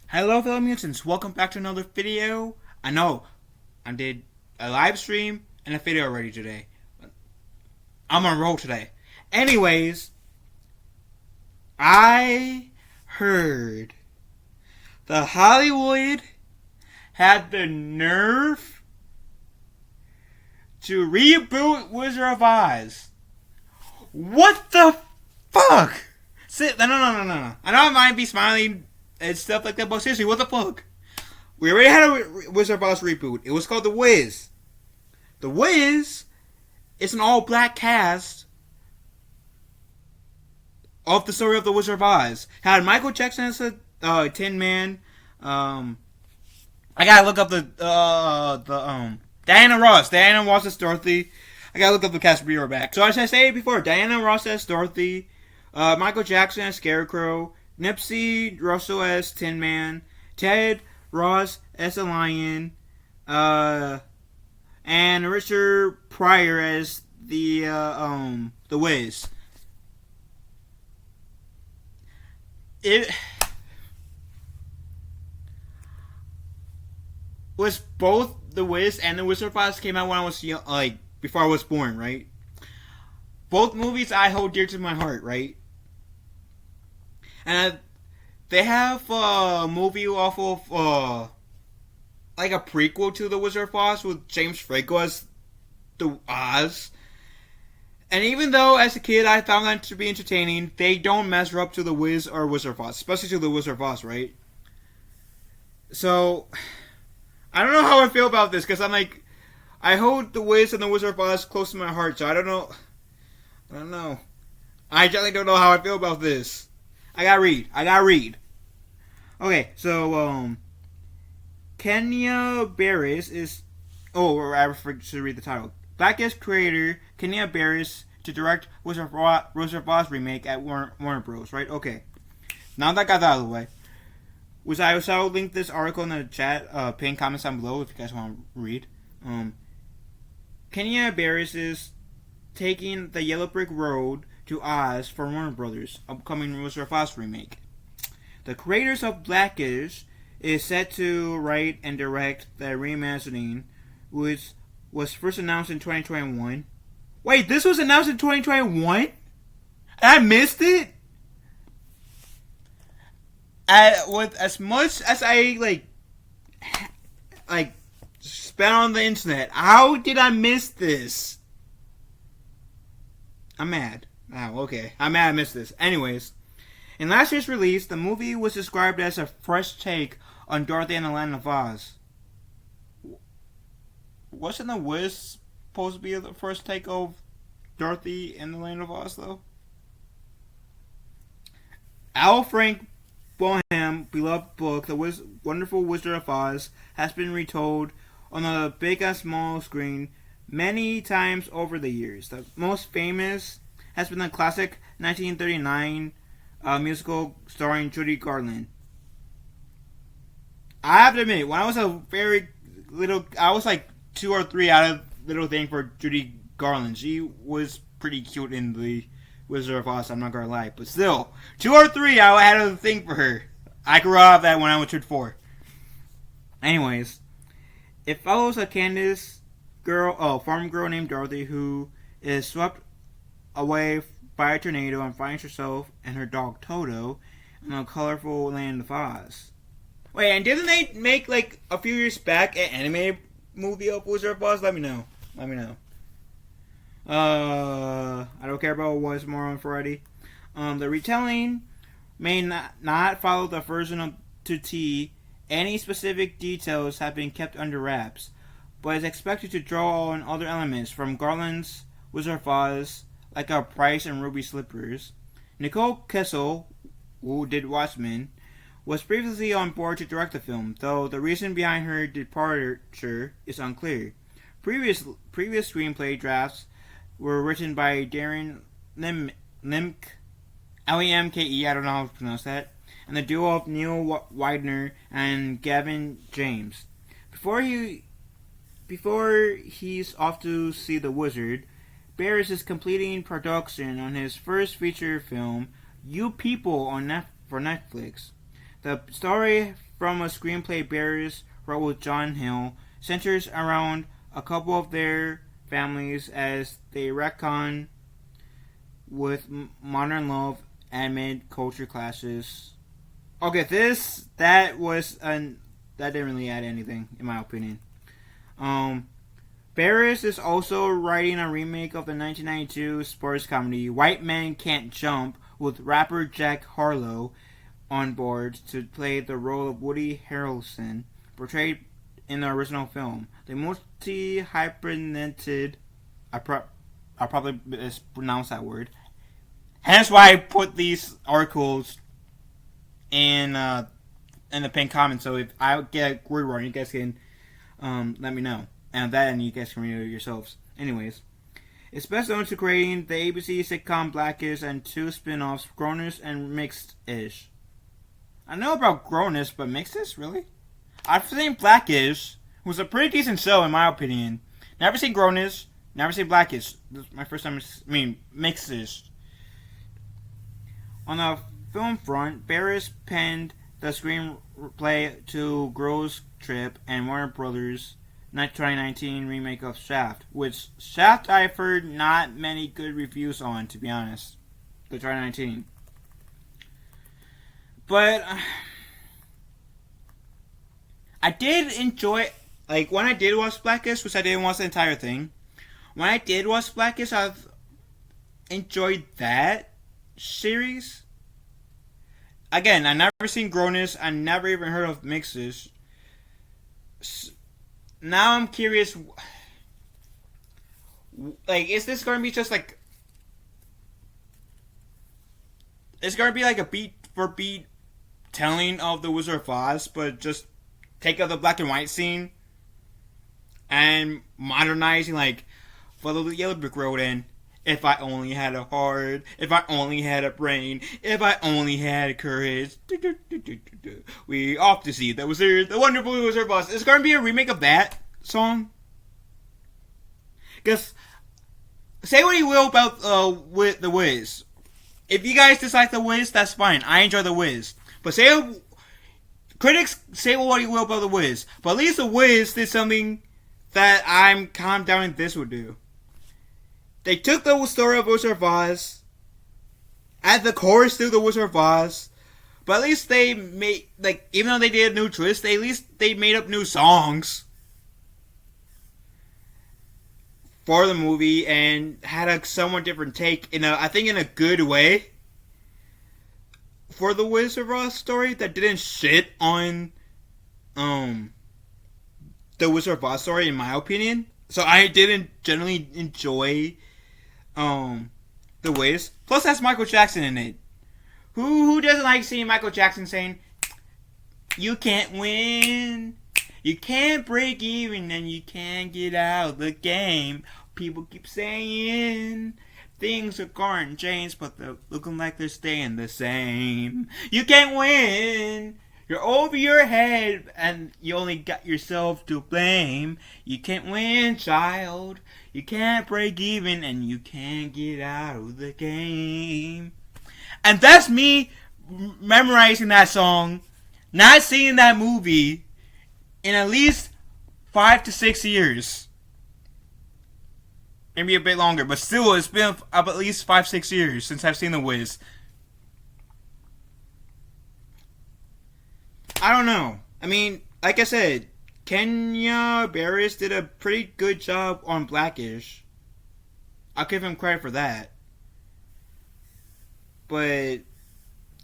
Hello fellow mutants, welcome back to another video. I know, I did a live stream and a video already today. I'm on a roll today. Anyways, I heard the Hollywood had the nerve to reboot Wizard of Oz. What the fuck? No. I know I might be smiling and stuff like that, but seriously, what the fuck? We already had a Wizard of Oz reboot. It was called The Wiz. The Wiz is an all-black cast of the story of the Wizard of Oz. Had Michael Jackson as a Tin Man. I gotta look up the Diana Ross. Diana Ross as Dorothy. I gotta look up the cast to be right back. So as I said before, Diana Ross as Dorothy. Michael Jackson as Scarecrow. Nipsey Russell as Tin Man. Ted Ross as a lion. And Richard Pryor as the Wiz. It was both the Wiz and the Wizard of Oz came out when I was young, like before I was born, right? Both movies I hold dear to my heart, right? And they have a movie off of like a prequel to the Wizard of Oz with James Franco as the Oz. And even though as a kid I found that to be entertaining, they don't measure up to the Wiz or Wizard of Oz, especially to the Wizard of Oz, right? So I don't know how I feel about this because I'm like, I hold the Wiz and the Wizard of Oz close to my heart, so I don't know. I generally don't know how I feel about this. I gotta read. Okay, so Kenya Barris is. Oh, I forgot to read the title. Blackest creator Kenya Barris to direct Wizard of Oz remake at Warner Bros. Right? Okay. Now that I got that out of the way, I'll link this article in the chat, pinned comments down below if you guys want to read. Kenya Barris is taking the Yellow Brick Road to Oz for Warner Brothers' upcoming Wizard of Oz remake. The creators of Blackish is set to write and direct the reimagining, which was first announced in 2021. Wait, this was announced in 2021? I missed it? With as much as I spent on the internet, how did I miss this? I'm mad. Oh, okay. I'm mad I missed this. Anyways, in last year's release, the movie was described as a fresh take on Dorothy and the Land of Oz. Wasn't the Wiz supposed to be the first take of Dorothy and the Land of Oz, though? Al Frank Bohem's beloved book, The Wonderful Wizard of Oz, has been retold on the big and small screen many times over the years. The most famous has been the classic 1939 musical starring Judy Garland. I have to admit, when I was a very little, I was like 2 or 3 out of little thing for Judy Garland. She was pretty cute in the Wizard of Oz, I'm not gonna lie. But still, 2 or 3, I had a thing for her. I grew up that when I was 4. Anyways, it follows a farm girl named Dorothy who is swept away by a tornado and finds herself and her dog Toto in a colorful land of Oz. Wait, and didn't they make like a few years back an animated movie of Wizard of Oz? Let me know. I don't care about what was more on Friday. The retelling may not follow the version to T. Any specific details have been kept under wraps, but is expected to draw on other elements from Garland's Wizard of Oz, like a Price and Ruby Slippers. Nicole Kessel, who did Watchmen, was previously on board to direct the film, though the reason behind her departure is unclear. Previous screenplay drafts were written by Darren Lemke, Lemke, I don't know how to pronounce that, and the duo of Neil Widener and Gavin James. Before he's off to see the Wizard, Barris is completing production on his first feature film, You People, for Netflix. The story from a screenplay Barris wrote with John Hill centers around a couple of their families as they reckon with modern love and mid-culture clashes. Okay, that didn't really add anything in my opinion. Barris is also writing a remake of the 1992 sports comedy White Men Can't Jump with rapper Jack Harlow on board to play the role of Woody Harrelson, portrayed in the original film. The multi-hyphenated, I'll probably mispronounce that word. Hence why I put these articles in the pinned comment. So if I get a word wrong, you guys can let me know. And you guys can read it yourselves. Anyways, it's best known to creating the ABC sitcom Blackish and 2 spin-offs, Grownish and Mixed-ish. I know about Grownish, but Mixed-ish? Really? I've seen Blackish. It was a pretty decent show, in my opinion. Never seen Grownish. Never seen Blackish. This is my first time. Mixed-ish. On the film front, Barris penned the screenplay to Girls Trip and Warner Brothers' 2019 remake of Shaft, which Shaft I've heard not many good reviews on, to be honest. The 2019. But I did enjoy, like, when I did watch Blackish, which I didn't watch the entire thing. When I did watch Blackish, I've enjoyed that series. Again, I've never seen Grownish. I never even heard of Mixes. Now I'm curious, like, is this going to be just like, it's going to be like a beat for beat telling of the Wizard of Oz, but just take out the black and white scene and modernizing, like, follow the yellow brick road in. If I only had a heart, if I only had a brain, if I only had courage. We off to see the wizard, the wonderful Wizard of Oz. It's going to be a remake of that song. Because, say what you will about with The Wiz. If you guys dislike The Wiz, that's fine. I enjoy The Wiz. But critics say what you will about The Wiz. But at least The Wiz did something that I'm calm down this would do. They took the story of Wizard of Oz, add the chorus to the Wizard of Oz, but at least they made, like, even though they did a new twist, at least they made up new songs for the movie and had a somewhat different take I think in a good way for the Wizard of Oz story that didn't shit on the Wizard of Oz story, in my opinion. So I didn't generally enjoy The Wiz. Plus, that's Michael Jackson in it. Who doesn't like seeing Michael Jackson saying, "You can't win, you can't break even, and you can't get out of the game." People keep saying things are going to change, but they're looking like they're staying the same. You can't win. You're over your head, and you only got yourself to blame. You can't win, child. You can't break even, and you can't get out of the game. And that's me memorizing that song, not seeing that movie in at least 5 to 6 years. Maybe a bit longer, but still, it's been up at least 5-6 years since I've seen The Wiz. I don't know. I mean, like I said, Kenya Barris did a pretty good job on Blackish. I'll give him credit for that. But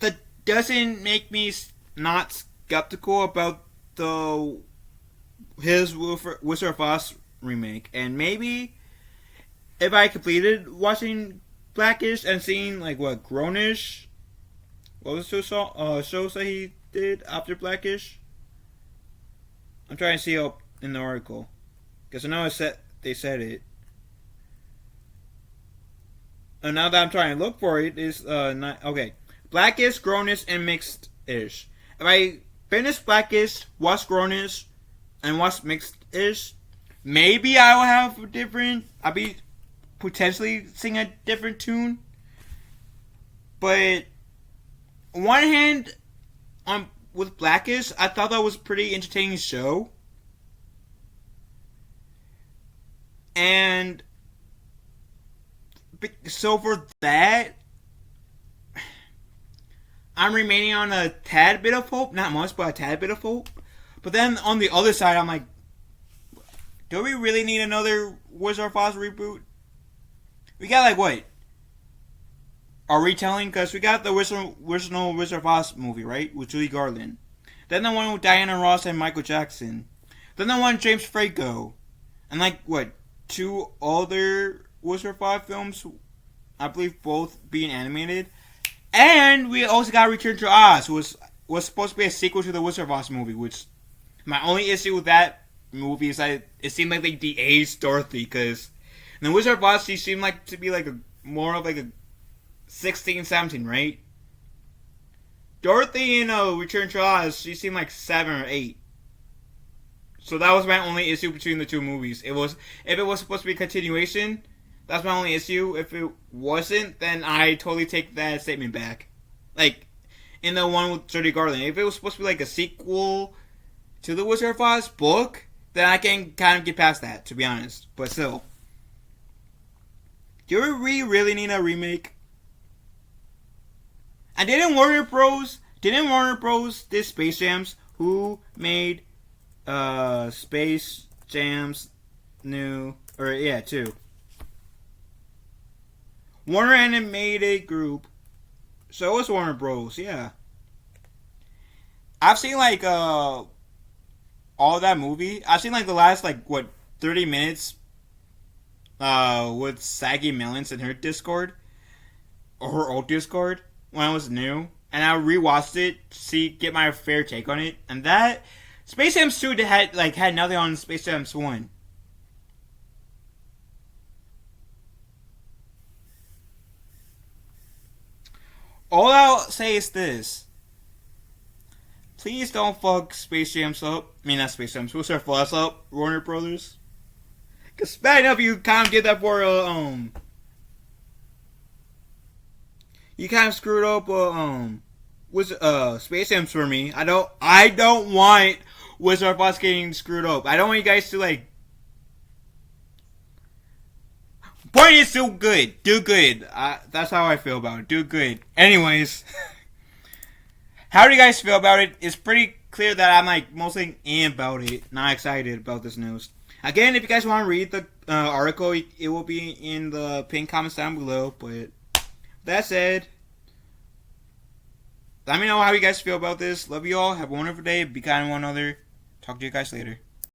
that doesn't make me not skeptical about his Wizard of Oz remake. And maybe if I completed watching Blackish and seeing, like, what, Grownish? What was the shows that he did after Blackish? I'm trying to see up in the article, because I know they said it. And now that I'm trying to look for it, is okay. Blackish, Grownish, and Mixed-ish. If I finish Blackish, watch Grownish, and watch Mixed-ish, maybe I will have a different. I'll be potentially sing a different tune. But on one hand, on with Blackish, I thought that was a pretty entertaining show. And so for that, I'm remaining on a tad bit of hope. Not much, but a tad bit of hope. But then on the other side, I'm like, do we really need another Wizard of Oz reboot? We got like what? A retelling? Because we got the original Wizard of Oz movie, right? With Julie Garland. Then the one with Diana Ross and Michael Jackson. Then the one with James Franco. And like, what? Two other Wizard of Oz films? I believe both being animated. And we also got Return to Oz, which was supposed to be a sequel to the Wizard of Oz movie, which my only issue with that movie is that it seemed like they de-aged Dorothy, because in the Wizard of Oz, she seemed like to be like a more of like a 16, 17, right? Dorothy in Return to Oz, she seemed like 7 or 8. So that was my only issue between the two movies. If it was supposed to be a continuation, that's my only issue. If it wasn't, then I totally take that statement back. Like, in the one with Judy Garland, if it was supposed to be like a sequel to the Wizard of Oz book, then I can kind of get past that, to be honest. But still. Do we really need a remake? And didn't Warner Bros. Did Space Jams? Who made Space Jams new? Or, yeah, 2. Warner Animated Group. So it's Warner Bros. Yeah. I've seen like all that movie. I've seen like the last like what 30 minutes with Saggy Melons in her Discord or her old Discord when I was new, and I rewatched it to get my fair take on it. And that Space Jam 2 had nothing on Space Jam 1. All I'll say is this. Please don't fuck Space Jams up. I mean, not Space Jams. We'll start us up, Warner Brothers. Because bad enough you kind of did that for, you kind of screwed up, Space Jams for me. I don't want Wizard of Oz getting screwed up. I don't want you guys to, like, point is do good. Do good. That's how I feel about it. Do good. Anyways, how do you guys feel about it? It's pretty clear that I'm like mostly about it, not excited about this news. Again, if you guys want to read the article, it will be in the pinned comments down below. But that said, let me know how you guys feel about this. Love you all. Have a wonderful day. Be kind to one another. Talk to you guys later.